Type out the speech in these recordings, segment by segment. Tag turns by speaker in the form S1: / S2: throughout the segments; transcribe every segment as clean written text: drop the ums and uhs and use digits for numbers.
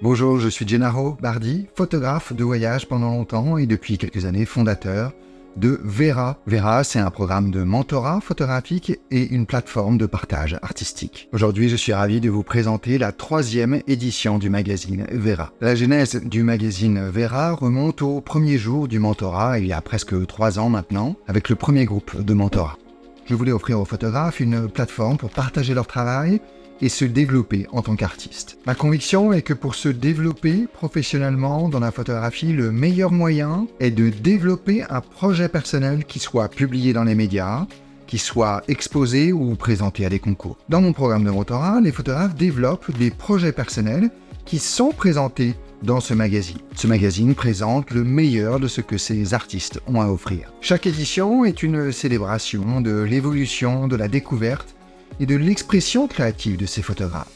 S1: Bonjour, je suis Gennaro Bardi, photographe de voyage pendant longtemps et depuis quelques années fondateur de Vera. Vera, c'est un programme de mentorat photographique et une plateforme de partage artistique. Aujourd'hui, je suis ravi de vous présenter la 3e édition du magazine Vera. La genèse du magazine Vera remonte au premier jour du mentorat, il y a presque 3 ans maintenant, avec le premier groupe de mentorat. Je voulais offrir aux photographes une plateforme pour partager leur travail et se développer en tant qu'artiste. Ma conviction est que pour se développer professionnellement dans la photographie, le meilleur moyen est de développer un projet personnel qui soit publié dans les médias, qui soit exposé ou présenté à des concours. Dans mon programme de mentorat, les photographes développent des projets personnels qui sont présentés dans ce magazine. Ce magazine présente le meilleur de ce que ces artistes ont à offrir. Chaque édition est une célébration de l'évolution, de la découverte et de l'expression créative de ces photographes.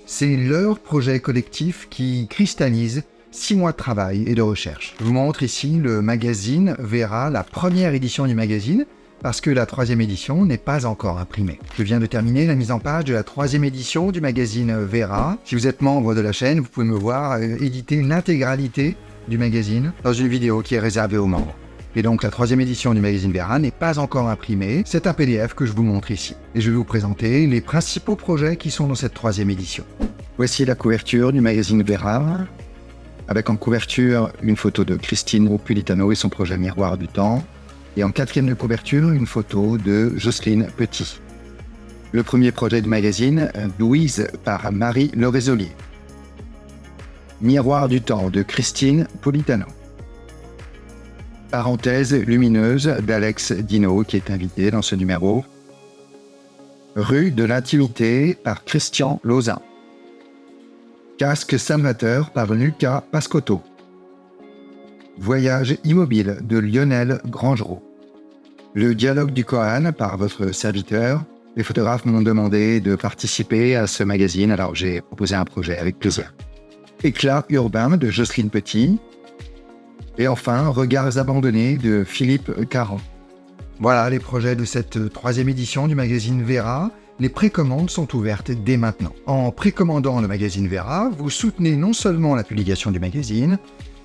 S1: C'est leur projet collectif qui cristallise 6 mois de travail et de recherche. Je vous montre ici le magazine Vera, la première édition du magazine, parce que la 3e édition n'est pas encore imprimée. Je viens de terminer la mise en page de la 3e édition du magazine Vera. Si vous êtes membre de la chaîne, vous pouvez me voir éditer l'intégralité du magazine dans une vidéo qui est réservée aux membres. Et donc la 3e édition du magazine Vera n'est pas encore imprimée, c'est un PDF que je vous montre ici. Et je vais vous présenter les principaux projets qui sont dans cette 3e édition. Voici la couverture du magazine Vera, avec en couverture une photo de Christine Napolitano et son projet Miroir du temps, et en 4e de couverture une photo de Jocelyne Petit. Le premier projet du magazine, Louise par Marie Lorésolier. Miroir du temps de Christine Napolitano. Parenthèse lumineuse d'Alex Dino qui est invité dans ce numéro. Rue de l'intimité par Christian Lauzin. Casque Salvateur par Lucas Pascotto. Voyage immobile de Lionel Grangerot. Le dialogue du Coran par votre serviteur. Les photographes m'ont demandé de participer à ce magazine, alors j'ai proposé un projet avec plaisir. Éclat urbain de Jocelyne Petit. Et enfin, Regards abandonnés de Philippe Caron. Voilà les projets de cette 3e édition du magazine Vera. Les précommandes sont ouvertes dès maintenant. En précommandant le magazine Vera, vous soutenez non seulement la publication du magazine,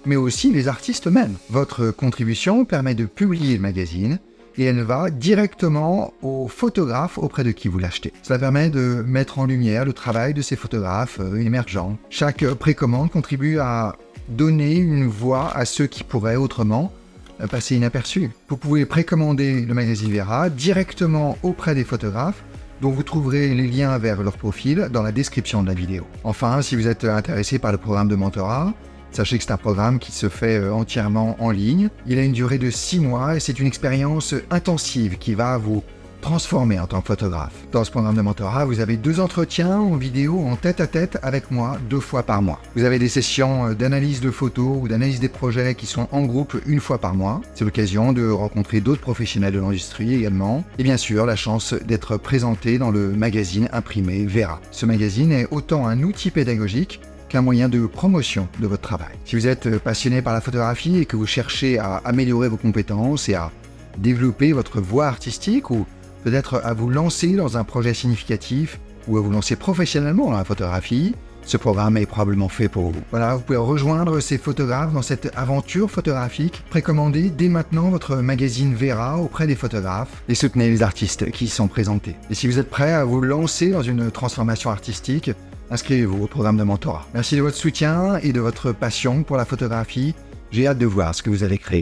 S1: mais aussi les artistes eux-mêmes. Votre contribution permet de publier le magazine et elle va directement aux photographes auprès de qui vous l'achetez. Cela permet de mettre en lumière le travail de ces photographes émergents. Chaque précommande contribue à donner une voix à ceux qui pourraient autrement passer inaperçus. Vous pouvez précommander le magazine Vera directement auprès des photographes dont vous trouverez les liens vers leur profil dans la description de la vidéo. Enfin, si vous êtes intéressé par le programme de mentorat, sachez que c'est un programme qui se fait entièrement en ligne. Il a une durée de 6 mois et c'est une expérience intensive qui va vous transformer en tant que photographe. Dans ce programme de mentorat, vous avez 2 entretiens en vidéo en tête-à-tête avec moi 2 fois par mois. Vous avez des sessions d'analyse de photos ou d'analyse des projets qui sont en groupe 1 fois par mois. C'est l'occasion de rencontrer d'autres professionnels de l'industrie également. Et bien sûr, la chance d'être présenté dans le magazine imprimé Vera. Ce magazine est autant un outil pédagogique qu'un moyen de promotion de votre travail. Si vous êtes passionné par la photographie et que vous cherchez à améliorer vos compétences et à développer votre voie artistique ou peut-être à vous lancer dans un projet significatif ou à vous lancer professionnellement dans la photographie, ce programme est probablement fait pour vous. Voilà, vous pouvez rejoindre ces photographes dans cette aventure photographique. Précommandez dès maintenant votre magazine Vera auprès des photographes et soutenez les artistes qui y sont présentés. Et si vous êtes prêt à vous lancer dans une transformation artistique, inscrivez-vous au programme de mentorat. Merci de votre soutien et de votre passion pour la photographie. J'ai hâte de voir ce que vous allez créer.